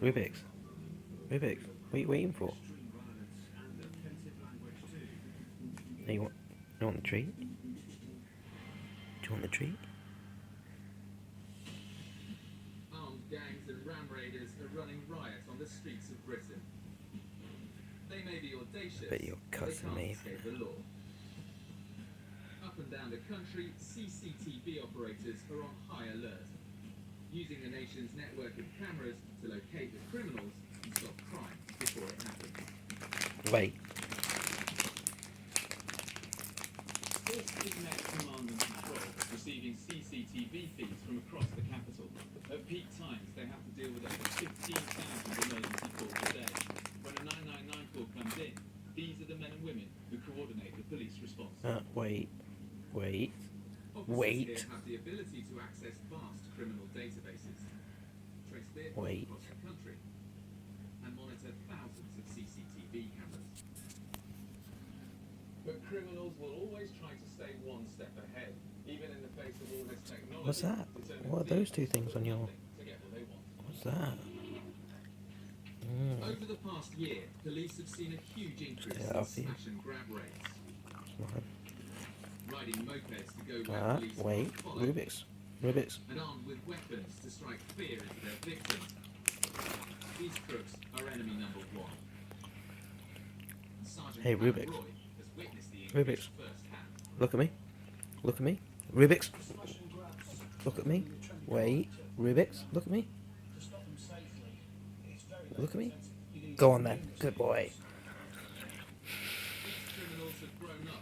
Rubik's. Rubik's. What are you waiting for? Hey, you want the treat? Do you want the treat? Armed gangs and ram raiders are running riot on the streets of Britain. They may be audacious, Bet you're but they cussing can't me. escape the law. Up and down the country, CCTV operators are on high alert, using the nation's network of cameras to locate the criminals and stop crime before it happens. Wait. Force is Met Command and Control, receiving CCTV feeds from across the capital. At peak times, they have to deal with over 15,000 emergency calls a day. When a 999 call comes in, these are the men and women who coordinate the police response. Wait. Officers here have the ability to access vast criminal databases, trace vehicles Wait. across the country, and monitor thousands of CCTV cameras. But criminals will always try to stay one step ahead, even in the face of all this technology. What's that? What are those two things on your... To get what they want. What's that? Over the past year, police have seen a huge increase Stay in off you. smash and grab raids. Riding mopeds to go where police Wait. can't follow, Rubik's. and armed with weapons to strike fear into their victims. These crooks are enemy number one. Sergeant Hey, Alan Rubik's. Roy has witnessed the Rubik's. increase firsthand. Look at me. Look at me. Rubik's. Look at me. Wait. Rubik's. Look at me. Look at me. Go on then. Good boy. These criminals have grown up